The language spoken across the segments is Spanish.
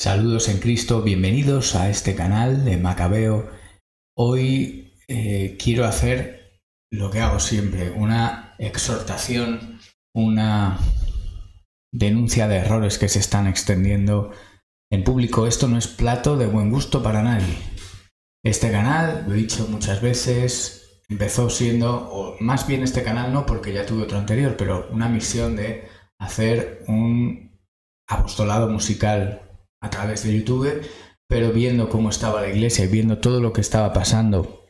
Saludos en Cristo, bienvenidos a este canal de Macabeo. Hoy quiero hacer lo que hago siempre, una exhortación, una denuncia de errores que se están extendiendo en público. Esto no es plato de buen gusto para nadie. Este canal, lo he dicho muchas veces, empezó siendo, o más bien este canal no porque ya tuve otro anterior, pero una misión de hacer un apostolado musical a través de YouTube, pero viendo cómo estaba la iglesia y viendo todo lo que estaba pasando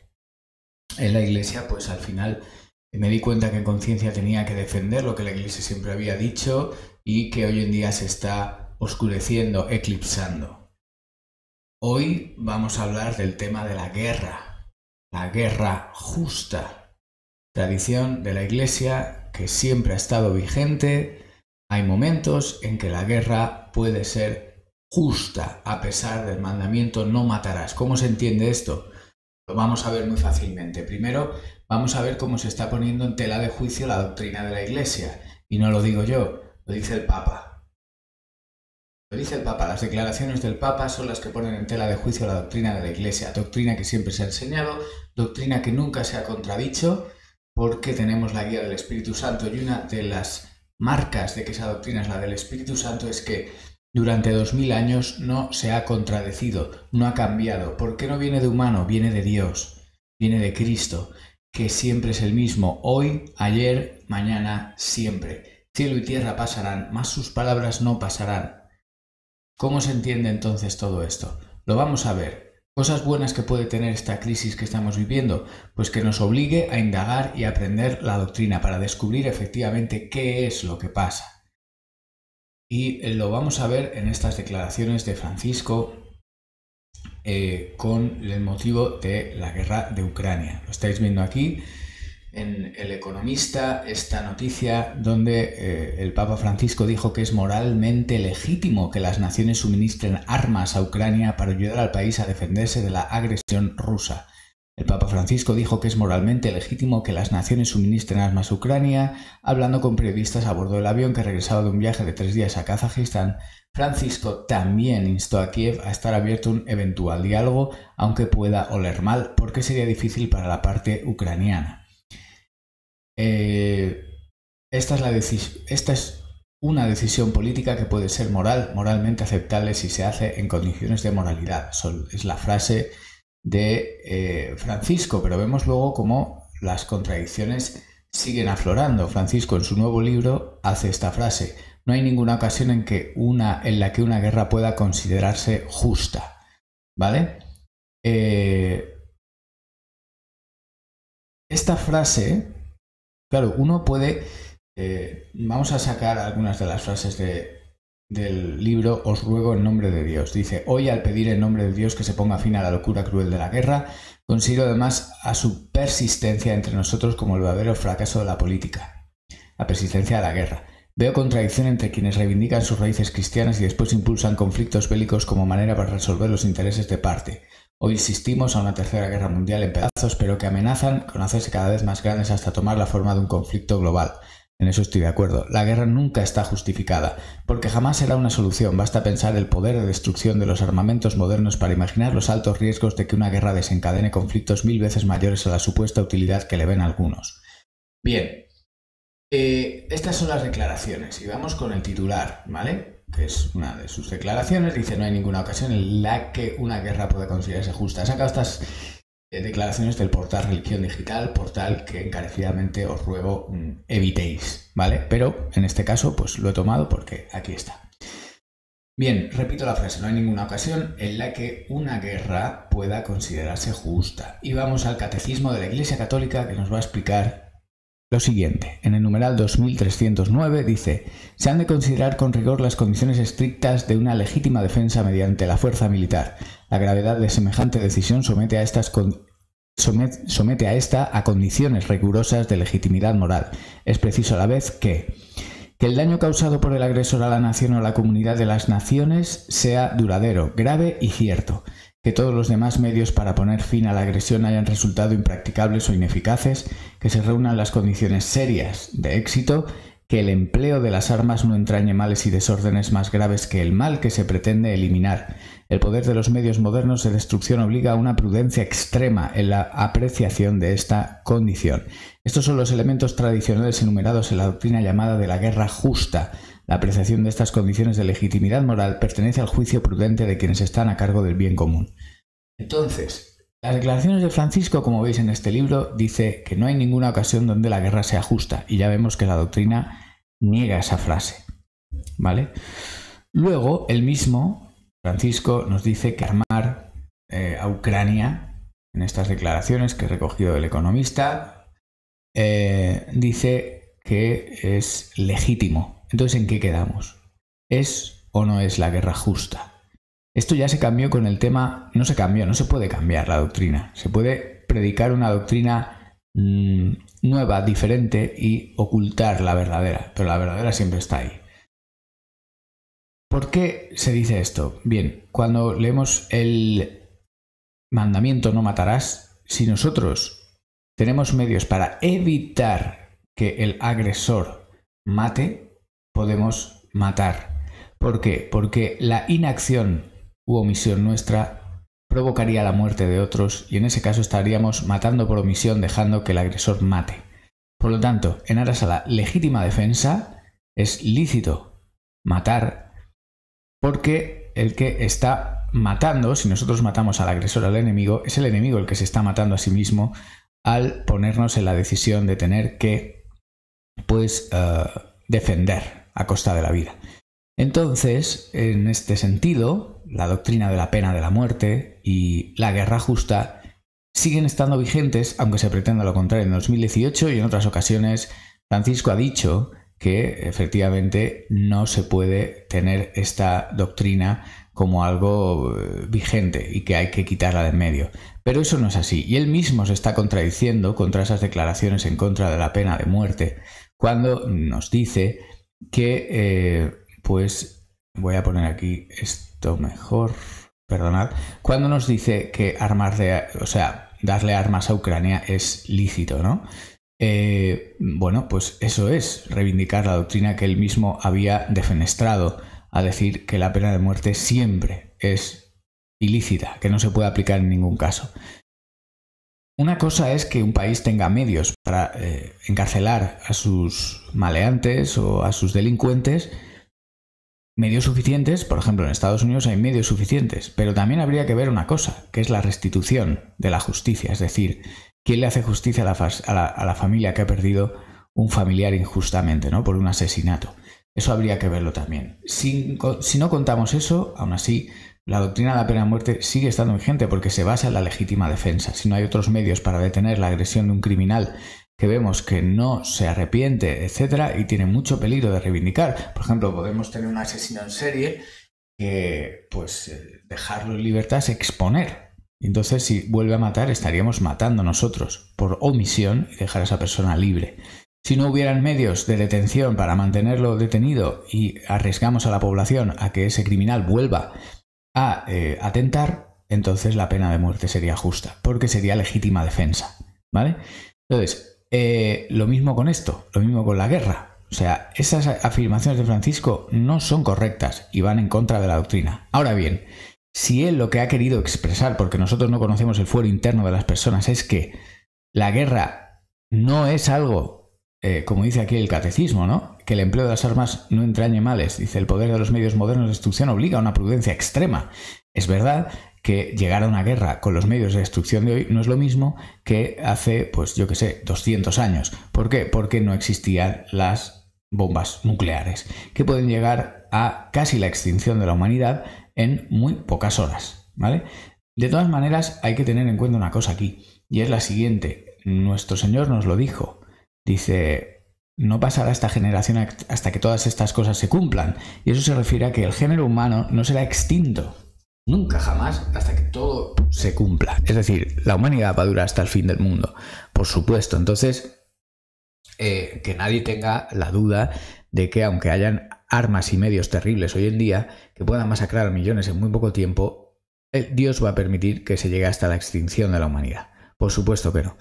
en la iglesia, pues al final me di cuenta que en conciencia tenía que defender lo que la iglesia siempre había dicho y que hoy en día se está oscureciendo, eclipsando. Hoy vamos a hablar del tema de la guerra justa, tradición de la iglesia que siempre ha estado vigente. Hay momentos en que la guerra puede ser justa, a pesar del mandamiento no matarás. ¿Cómo se entiende esto? Lo vamos a ver muy fácilmente. Primero, vamos a ver cómo se está poniendo en tela de juicio la doctrina de la Iglesia. Y no lo digo yo, lo dice el Papa. Lo dice el Papa. Las declaraciones del Papa son las que ponen en tela de juicio la doctrina de la Iglesia. Doctrina que siempre se ha enseñado, doctrina que nunca se ha contradicho, porque tenemos la guía del Espíritu Santo. Y una de las marcas de que esa doctrina es la del Espíritu Santo es que durante 2000 años no se ha contradecido, no ha cambiado. ¿Por qué no viene de humano? Viene de Dios, viene de Cristo, que siempre es el mismo, hoy, ayer, mañana, siempre. Cielo y tierra pasarán, mas sus palabras no pasarán. ¿Cómo se entiende entonces todo esto? Lo vamos a ver. Cosas buenas que puede tener esta crisis que estamos viviendo, pues que nos obligue a indagar y aprender la doctrina para descubrir efectivamente qué es lo que pasa. Y lo vamos a ver en estas declaraciones de Francisco con el motivo de la guerra de Ucrania. Lo estáis viendo aquí en El Economista, esta noticia donde el Papa Francisco dijo que es moralmente legítimo que las naciones suministren armas a Ucrania para ayudar al país a defenderse de la agresión rusa. El Papa Francisco dijo que es moralmente legítimo que las naciones suministren armas a Ucrania. Hablando con periodistas a bordo del avión que regresaba de un viaje de 3 días a Kazajistán, Francisco también instó a Kiev a estar abierto a un eventual diálogo, aunque pueda oler mal, porque sería difícil para la parte ucraniana. Esta es una decisión política que puede ser moralmente aceptable si se hace en condiciones de moralidad. Es la frase de Francisco, pero vemos luego cómo las contradicciones siguen aflorando. Francisco en su nuevo libro hace esta frase: no hay ninguna ocasión en la que una guerra pueda considerarse justa, ¿vale? Esta frase, claro, uno puede vamos a sacar algunas de las frases del libro. Os ruego en nombre de Dios. Dice: hoy, al pedir en nombre de Dios que se ponga fin a la locura cruel de la guerra, considero además a su persistencia entre nosotros como el verdadero fracaso de la política. La persistencia de la guerra. Veo contradicción entre quienes reivindican sus raíces cristianas y después impulsan conflictos bélicos como manera para resolver los intereses de parte. Hoy asistimos a una tercera guerra mundial en pedazos, pero que amenazan con hacerse cada vez más grandes hasta tomar la forma de un conflicto global. En eso estoy de acuerdo. La guerra nunca está justificada, porque jamás será una solución. Basta pensar el poder de destrucción de los armamentos modernos para imaginar los altos riesgos de que una guerra desencadene conflictos 1000 veces mayores a la supuesta utilidad que le ven algunos. Bien, estas son las declaraciones y vamos con el titular, ¿vale? Que es una de sus declaraciones. Dice: no hay ninguna ocasión en la que una guerra pueda considerarse justa. He sacado estas declaraciones del portal Religión Digital, portal que encarecidamente os ruego evitéis, ¿vale? Pero en este caso pues lo he tomado porque aquí está. Bien, repito la frase: no hay ninguna ocasión en la que una guerra pueda considerarse justa. Y vamos al Catecismo de la Iglesia Católica, que nos va a explicar lo siguiente. En el numeral 2309 dice: se han de considerar con rigor las condiciones estrictas de una legítima defensa mediante la fuerza militar. La gravedad de semejante decisión somete a esta a condiciones rigurosas de legitimidad moral. Es preciso a la vez que el daño causado por el agresor a la nación o a la comunidad de las naciones sea duradero, grave y cierto, que todos los demás medios para poner fin a la agresión hayan resultado impracticables o ineficaces, que se reúnan las condiciones serias de éxito, que el empleo de las armas no entrañe males y desórdenes más graves que el mal que se pretende eliminar. El poder de los medios modernos de destrucción obliga a una prudencia extrema en la apreciación de esta condición. Estos son los elementos tradicionales enumerados en la doctrina llamada de la guerra justa. La apreciación de estas condiciones de legitimidad moral pertenece al juicio prudente de quienes están a cargo del bien común. Entonces, las declaraciones de Francisco, como veis en este libro, dice que no hay ninguna ocasión donde la guerra sea justa, y ya vemos que la doctrina niega esa frase, ¿vale? Luego, él mismo, Francisco, nos dice que armar a Ucrania, en estas declaraciones que he recogido del Economista, dice que es legítimo. Entonces, ¿en qué quedamos? ¿Es o no es la guerra justa? Esto ya se cambió con el tema, no se cambió, no se puede cambiar la doctrina. Se puede predicar una doctrina nueva, diferente y ocultar la verdadera, pero la verdadera siempre está ahí. ¿Por qué se dice esto? Bien, cuando leemos el mandamiento no matarás, si nosotros tenemos medios para evitar que el agresor mate, podemos matar. ¿Por qué? Porque la inacción u omisión nuestra provocaría la muerte de otros y en ese caso estaríamos matando por omisión dejando que el agresor mate. Por lo tanto, en aras a la legítima defensa, es lícito matar porque el que está matando, si nosotros matamos al agresor, al enemigo, es el enemigo el que se está matando a sí mismo al ponernos en la decisión de tener que defender a costa de la vida. Entonces, en este sentido, la doctrina de la pena de la muerte y la guerra justa siguen estando vigentes, aunque se pretenda lo contrario. En 2018 y en otras ocasiones, Francisco ha dicho que efectivamente no se puede tener esta doctrina como algo vigente y que hay que quitarla de en medio. Pero eso no es así. Y él mismo se está contradiciendo contra esas declaraciones en contra de la pena de muerte, cuando nos dice que... voy a poner aquí esto mejor, perdonad, cuando nos dice que darle armas a Ucrania es lícito, ¿no? Bueno, pues eso es reivindicar la doctrina que él mismo había defenestrado, a decir que la pena de muerte siempre es ilícita, que no se puede aplicar en ningún caso. Una cosa es que un país tenga medios para encarcelar a sus maleantes o a sus delincuentes, medios suficientes. Por ejemplo, en Estados Unidos hay medios suficientes, pero también habría que ver una cosa, que es la restitución de la justicia, es decir, ¿quién le hace justicia a la familia que ha perdido un familiar injustamente, ¿no? Por un asesinato? Eso habría que verlo también. Si no contamos eso, aún así, la doctrina de la pena de muerte sigue estando vigente porque se basa en la legítima defensa. Si no hay otros medios para detener la agresión de un criminal que vemos que no se arrepiente, etcétera, y tiene mucho peligro de reivindicar. Por ejemplo, podemos tener un asesino en serie que, dejarlo en libertad es exponer. Entonces, si vuelve a matar, estaríamos matando nosotros por omisión y dejar a esa persona libre. Si no hubieran medios de detención para mantenerlo detenido y arriesgamos a la población a que ese criminal vuelva a atentar, entonces la pena de muerte sería justa, porque sería legítima defensa, ¿vale? Entonces, lo mismo con esto, lo mismo con la guerra. O sea, esas afirmaciones de Francisco no son correctas y van en contra de la doctrina. Ahora bien, si él lo que ha querido expresar, porque nosotros no conocemos el fuero interno de las personas, es que la guerra no es algo, como dice aquí el catecismo, ¿no? Que el empleo de las armas no entrañe males. Dice, el poder de los medios modernos de destrucción obliga a una prudencia extrema. Es verdad que llegar a una guerra con los medios de destrucción de hoy no es lo mismo que hace, 200 años. ¿Por qué? Porque no existían las bombas nucleares, que pueden llegar a casi la extinción de la humanidad en muy pocas horas, ¿vale? De todas maneras, hay que tener en cuenta una cosa aquí, y es la siguiente. Nuestro Señor nos lo dijo. Dice, no pasará esta generación hasta que todas estas cosas se cumplan. Y eso se refiere a que el género humano no será extinto nunca jamás hasta que todo se cumpla. Es decir, la humanidad va a durar hasta el fin del mundo, por supuesto. Entonces, que nadie tenga la duda de que aunque hayan armas y medios terribles hoy en día que puedan masacrar a millones en muy poco tiempo, Dios va a permitir que se llegue hasta la extinción de la humanidad. Por supuesto que no.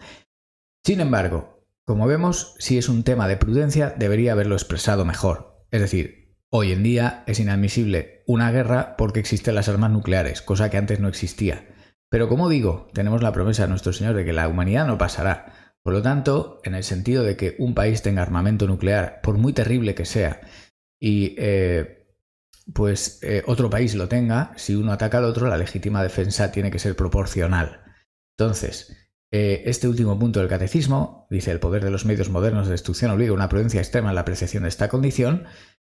Sin embargo, como vemos, si es un tema de prudencia, debería haberlo expresado mejor. Es decir, hoy en día es inadmisible una guerra porque existen las armas nucleares, cosa que antes no existía. Pero como digo, tenemos la promesa de nuestro Señor de que la humanidad no pasará. Por lo tanto, en el sentido de que un país tenga armamento nuclear, por muy terrible que sea, y otro país lo tenga, si uno ataca al otro, la legítima defensa tiene que ser proporcional. Entonces, este último punto del catecismo dice: el poder de los medios modernos de destrucción obliga a una prudencia extrema en la apreciación de esta condición,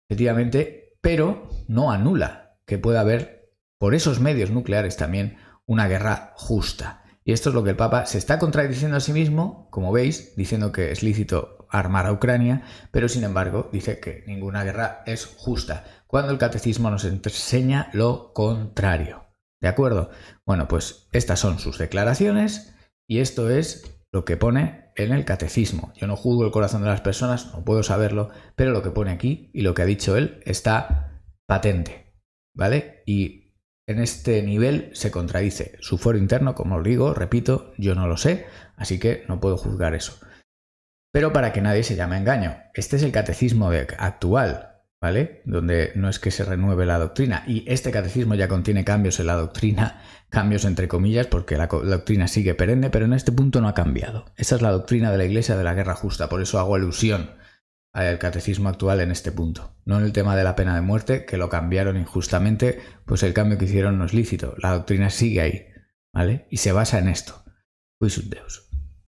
efectivamente, pero no anula que pueda haber por esos medios nucleares también una guerra justa. Y esto es lo que el Papa se está contradiciendo a sí mismo, como veis, diciendo que es lícito armar a Ucrania, pero sin embargo dice que ninguna guerra es justa, cuando el catecismo nos enseña lo contrario. ¿De acuerdo? Bueno, pues estas son sus declaraciones y esto es lo que pone en el catecismo. Yo no juzgo el corazón de las personas, no puedo saberlo, pero lo que pone aquí y lo que ha dicho él está patente, ¿vale? Y en este nivel se contradice. Su fuero interno, como os digo, repito, yo no lo sé, así que no puedo juzgar eso. Pero para que nadie se llame a engaño, este es el catecismo actual, ¿vale? Donde no es que se renueve la doctrina, y este catecismo ya contiene cambios en la doctrina, cambios entre comillas, porque la doctrina sigue perenne, pero en este punto no ha cambiado. Esa es la doctrina de la Iglesia de la guerra justa, por eso hago alusión al catecismo actual en este punto, no en el tema de la pena de muerte, que lo cambiaron injustamente, pues el cambio que hicieron no es lícito, la doctrina sigue ahí, ¿vale? Y se basa en esto. Quis ut Deus.